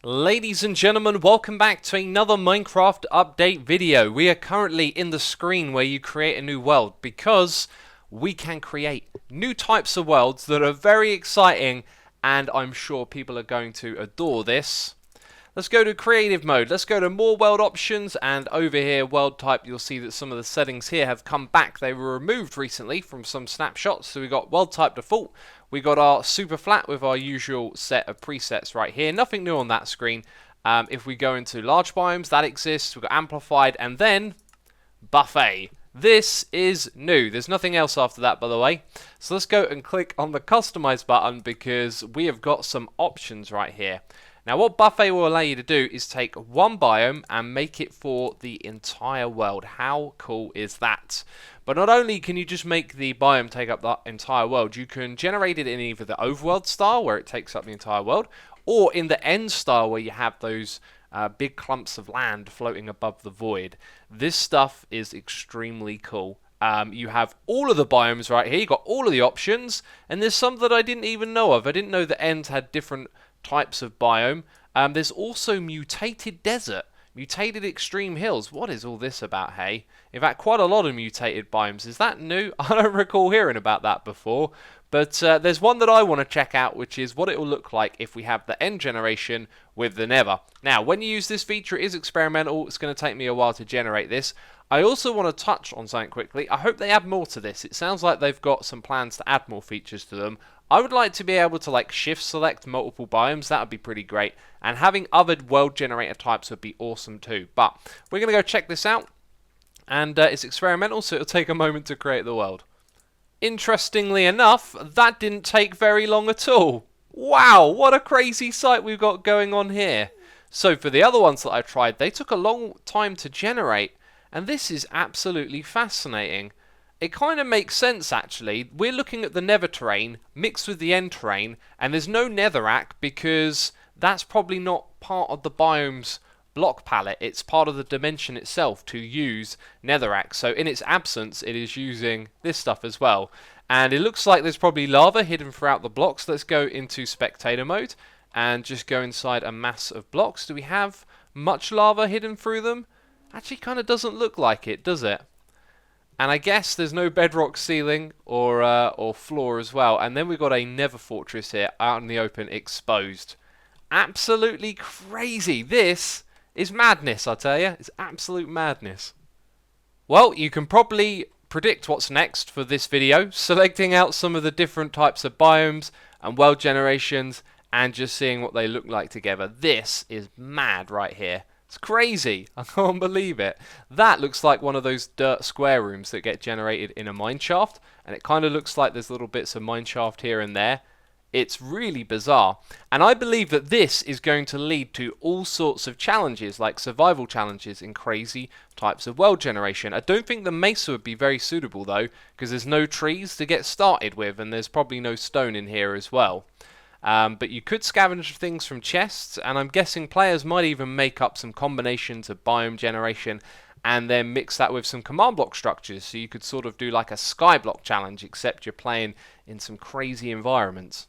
Ladies and gentlemen, welcome back to another Minecraft update video. We are currently in the screen where you create a new world because we can create new types of worlds that are very exciting and I'm sure people are going to adore this. Let's go to creative mode. Let's go to more world options, and over here world type, you'll see that some of the settings here have come back. They were removed recently from some snapshots. So we got world type default. We got our super flat with our usual set of presets right here. Nothing new on that screen. If we go into large biomes, that exists. We've got amplified and then buffet. This is new. There's nothing else after that, by the way. So let's go and click on the customize button because we have got some options right here. Now what buffet will allow you to do is take one biome and make it for the entire world. How cool is that? But not only can you just make the biome take up the entire world, you can generate it in either the overworld style where it takes up the entire world, or in the end style where you have those big clumps of land floating above the void. This stuff is extremely cool. You have all of the biomes right here, you've got all of the options, and there's some that I didn't even know of. I didn't know the ends had different types of biome. There's also mutated desert, mutated extreme hills. What is all this about, hey? In fact, quite a lot of mutated biomes. Is that new? I don't recall hearing about that before. But there's one that I want to check out, which is what it will look like if we have the end generation with the nether. Now, when you use this feature, it is experimental. It's going to take me a while to generate this. I also want to touch on something quickly. I hope they add more to this. It sounds like they've got some plans to add more features to them. I would like to be able to like shift select multiple biomes. That would be pretty great. And having other world generator types would be awesome too. But we're going to go check this out. And it's experimental, so it'll take a moment to create the world. Interestingly enough, that didn't take very long at all. Wow, what a crazy sight we've got going on here. So for the other ones that I tried, they took a long time to generate. And this is absolutely fascinating. It kind of makes sense actually. We're looking at the nether terrain mixed with the end terrain, and there's no netherrack because that's probably not part of the biome's block palette. It's part of the dimension itself to use netherrack. So in its absence, it is using this stuff as well. And it looks like there's probably lava hidden throughout the blocks. Let's go into spectator mode and just go inside a mass of blocks. Do we have much lava hidden through them? Actually kind of doesn't look like it, does it? And I guess there's no bedrock ceiling or floor as well. And then we've got a nether fortress here out in the open, exposed. Absolutely crazy. This is madness, I tell you. It's absolute madness. Well, you can probably predict what's next for this video, selecting out some of the different types of biomes and world generations and just seeing what they look like together. This is mad right here. It's crazy. I can't believe it. That looks like one of those dirt square rooms that get generated in a mineshaft, and it kind of looks like there's little bits of mineshaft here and there. It's really bizarre. And I believe that this is going to lead to all sorts of challenges, like survival challenges in crazy types of world generation. I don't think the mesa would be very suitable though, because there's no trees to get started with, and there's probably no stone in here as well. But you could scavenge things from chests, and I'm guessing players might even make up some combinations of biome generation and then mix that with some command block structures, so you could sort of do like a skyblock challenge, except you're playing in some crazy environments.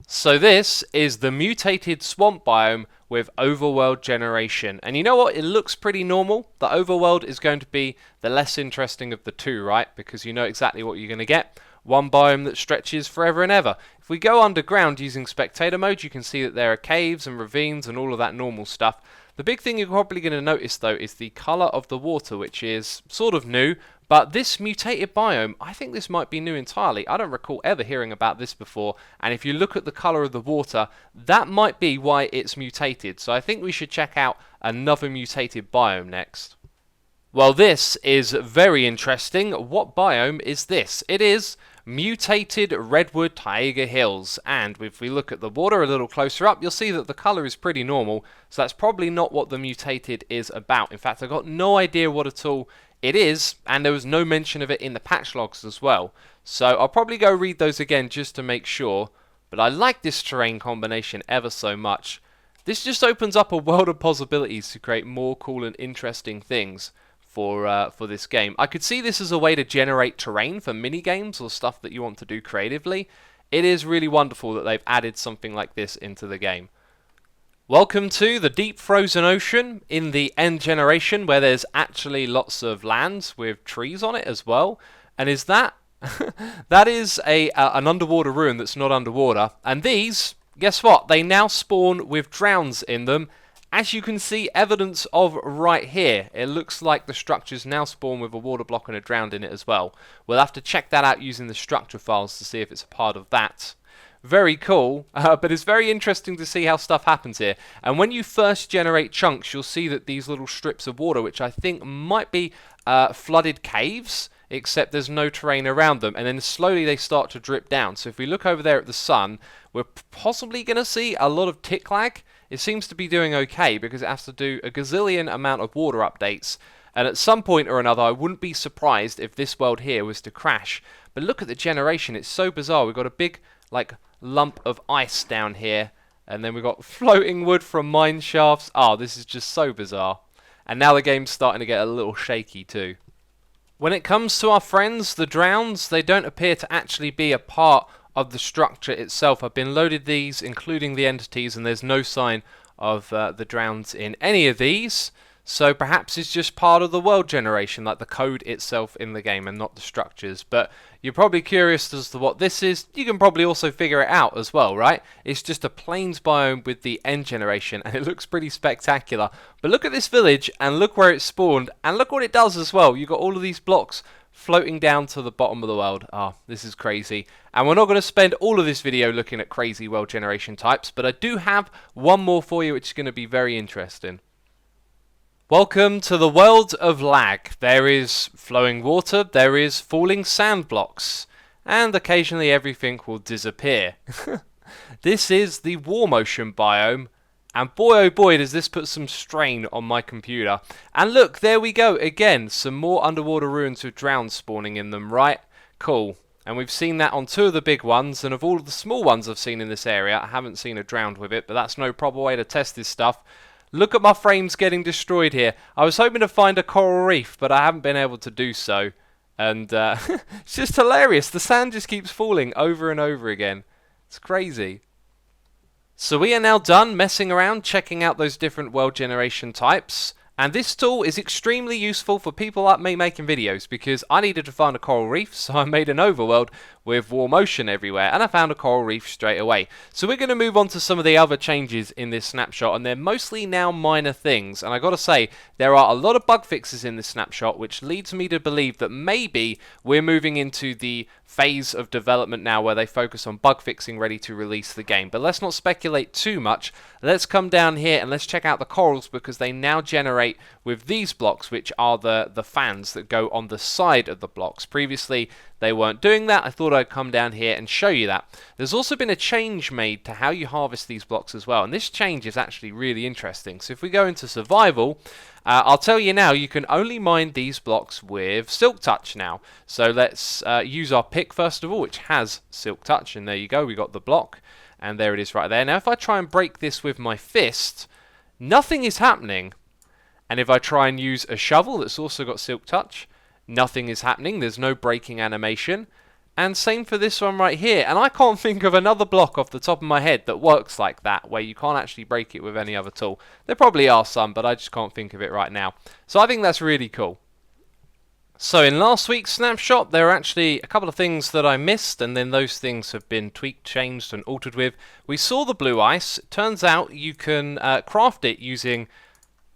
So this is the mutated swamp biome with Overworld Generation. And you know what? It looks pretty normal. The Overworld is going to be the less interesting of the two, right? Because you know exactly what you're going to get. One biome that stretches forever and ever. If we go underground using spectator mode, you can see that there are caves and ravines and all of that normal stuff. The big thing you're probably going to notice though is the colour of the water, which is sort of new. But this mutated biome, I think this might be new entirely. I don't recall ever hearing about this before. And if you look at the colour of the water, that might be why it's mutated. So I think we should check out another mutated biome next. Well, this is very interesting. What biome is this? It is mutated Redwood Taiga Hills, and if we look at the water a little closer up, you'll see that the colour is pretty normal, so that's probably not what the mutated is about. In fact, I've got no idea what at all it is, and there was no mention of it in the patch logs as well, so I'll probably go read those again just to make sure, but I like this terrain combination ever so much. This just opens up a world of possibilities to create more cool and interesting things for this game. I could see this as a way to generate terrain for mini games or stuff that you want to do creatively. It is really wonderful that they've added something like this into the game. Welcome to the deep frozen ocean in the end generation where there's actually lots of land with trees on it as well. And is that? That is an underwater ruin that's not underwater. And these, guess what? They now spawn with drowns in them. As you can see evidence of right here, it looks like the structures now spawn with a water block and a drowned in it as well. We'll have to check that out using the structure files to see if it's a part of that. Very cool, but it's very interesting to see how stuff happens here. And when you first generate chunks, you'll see that these little strips of water, which I think might be flooded caves, except there's no terrain around them, and then slowly they start to drip down. So if we look over there at the sun, we're possibly going to see a lot of tick lag. It seems to be doing okay because it has to do a gazillion amount of water updates. And at some point or another, I wouldn't be surprised if this world here was to crash. But look at the generation, it's so bizarre. We've got a big, lump of ice down here, and then we've got floating wood from mine shafts. Oh, this is just so bizarre. And now the game's starting to get a little shaky too. When it comes to our friends, the drowns, they don't appear to actually be a part of the structure itself. I've been loaded these, including the entities, and there's no sign of the drowns in any of these. So perhaps it's just part of the world generation, like the code itself in the game and not the structures. But you're probably curious as to what this is. You can probably also figure it out as well, right? It's just a plains biome with the end generation, and it looks pretty spectacular. But look at this village, and look where it spawned, and look what it does as well. You've got all of these blocks floating down to the bottom of the world. This is crazy. And we're not going to spend all of this video looking at crazy world generation types, but I do have one more for you, which is going to be very interesting. Welcome to the world of lag. There is flowing water, there is falling sand blocks, and occasionally everything will disappear. This is the warm ocean biome, and boy oh boy does this put some strain on my computer. And look, there we go again, some more underwater ruins with drowns spawning in them, right? Cool. And we've seen that on two of the big ones, and of all of the small ones I've seen in this area, I haven't seen a drowned with it, but that's no proper way to test this stuff. Look at my frames getting destroyed here. I was hoping to find a coral reef, but I haven't been able to do so. And it's just hilarious. The sand just keeps falling over and over again. It's crazy. So we are now done messing around, checking out those different world generation types. And this tool is extremely useful for people like me making videos, because I needed to find a coral reef, so I made an overworld with warm ocean everywhere, and I found a coral reef straight away. So we're going to move on to some of the other changes in this snapshot, and they're mostly now minor things. And I got to say, there are a lot of bug fixes in this snapshot, which leads me to believe that maybe we're moving into the phase of development now where they focus on bug fixing ready to release the game. But let's not speculate too much. Let's come down here and let's check out the corals, because they now generate with these blocks, which are the fans that go on the side of the blocks. Previously they weren't doing that. I thought I'd come down here and show you that. There's also been a change made to how you harvest these blocks as well, and this change is actually really interesting. So if we go into survival, I'll tell you now, you can only mine these blocks with Silk Touch now. So let's use our pick first of all, which has Silk Touch, and there you go, we got the block, and there it is right there. Now if I try and break this with my fist, nothing is happening. And if I try and use a shovel that's also got Silk Touch, nothing is happening. There's no breaking animation. And same for this one right here. And I can't think of another block off the top of my head that works like that, where you can't actually break it with any other tool. There probably are some, but I just can't think of it right now. So I think that's really cool. So in last week's snapshot, there are actually a couple of things that I missed, and then those things have been tweaked, changed, and altered with. We saw the blue ice. It turns out you can craft it using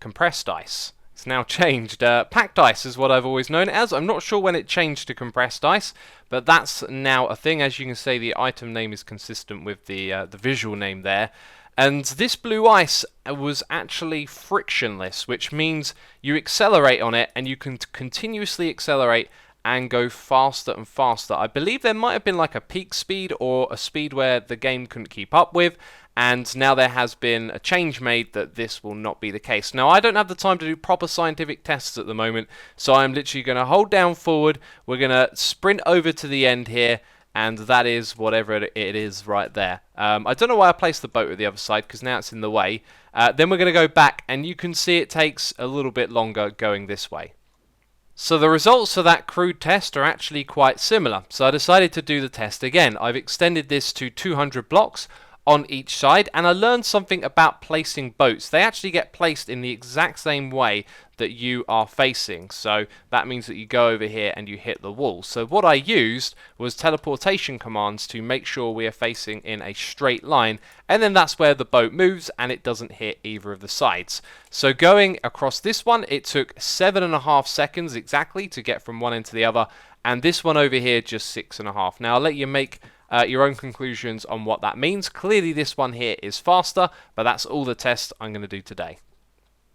compressed ice. It's now changed. Packed ice is what I've always known it as. I'm not sure when it changed to compressed ice, but that's now a thing. As you can see, the item name is consistent with the visual name there. And this blue ice was actually frictionless, which means you accelerate on it and you can continuously accelerate and go faster and faster. I believe there might have been like a peak speed or a speed where the game couldn't keep up with, and now there has been a change made that this will not be the case. Now I don't have the time to do proper scientific tests at the moment, so I'm literally going to hold down forward, we're going to sprint over to the end here, and that is whatever it is right there. I don't know why I placed the boat at the other side, because now it's in the way. Then we're going to go back, and you can see it takes a little bit longer going this way. So the results of that crude test are actually quite similar. So I decided to do the test again. I've extended this to 200 blocks. on each side, and I learned something about placing boats. They actually get placed in the exact same way that you are facing, so that means that you go over here and you hit the wall. So what I used was teleportation commands to make sure we are facing in a straight line, and then that's where the boat moves and it doesn't hit either of the sides. So going across this one, it took 7.5 seconds exactly to get from one end to the other, and this one over here just 6.5. Now I'll let you make your own conclusions on what that means. Clearly this one here is faster, but that's all the test I'm going to do today.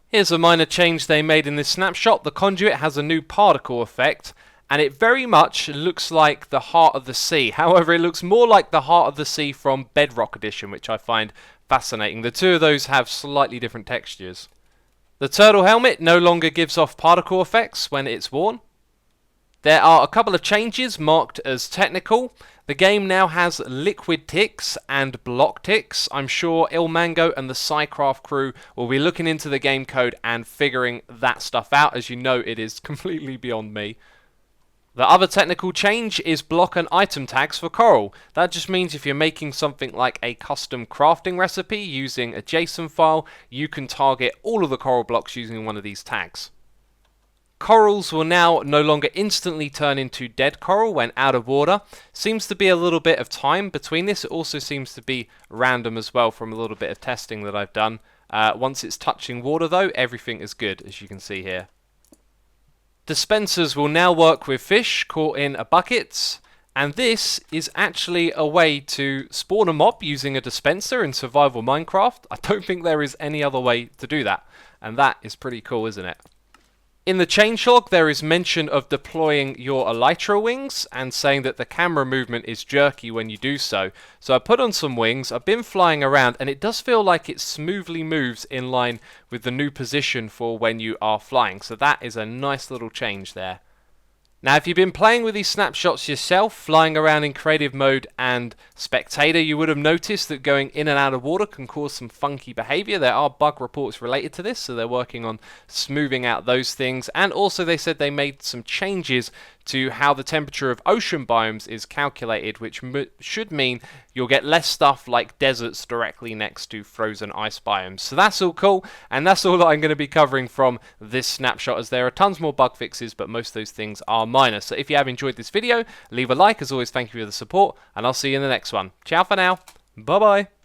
Here's a minor change they made in this snapshot. The Conduit has a new particle effect, and it very much looks like the Heart of the Sea. However, it looks more like the Heart of the Sea from Bedrock Edition, which I find fascinating. The two of those have slightly different textures. The turtle helmet no longer gives off particle effects when it's worn. There are a couple of changes marked as technical. The game now has liquid ticks and block ticks. I'm sure Ilmango and the Psycraft crew will be looking into the game code and figuring that stuff out. As you know, it is completely beyond me. The other technical change is block and item tags for coral. That just means if you're making something like a custom crafting recipe using a JSON file, you can target all of the coral blocks using one of these tags. Corals will now no longer instantly turn into dead coral when out of water. Seems to be a little bit of time between this. It also seems to be random as well from a little bit of testing that I've done. Once it's touching water though, everything is good, as you can see here. Dispensers will now work with fish caught in buckets, and this is actually a way to spawn a mob using a dispenser in survival Minecraft. I don't think there is any other way to do that, and that is pretty cool, isn't it? In the changelog, there is mention of deploying your elytra wings and saying that the camera movement is jerky when you do so. So I put on some wings, I've been flying around, and it does feel like it smoothly moves in line with the new position for when you are flying. So that is a nice little change there. Now, if you've been playing with these snapshots yourself, flying around in creative mode and spectator, you would have noticed that going in and out of water can cause some funky behavior. There are bug reports related to this, so they're working on smoothing out those things. And also they said they made some changes to how the temperature of ocean biomes is calculated, which should mean you'll get less stuff like deserts directly next to frozen ice biomes. So that's all cool, and that's all that I'm going to be covering from this snapshot, as there are tons more bug fixes, but most of those things are minor. So if you have enjoyed this video, leave a like. As always, thank you for the support, and I'll see you in the next one. Ciao for now. Bye bye.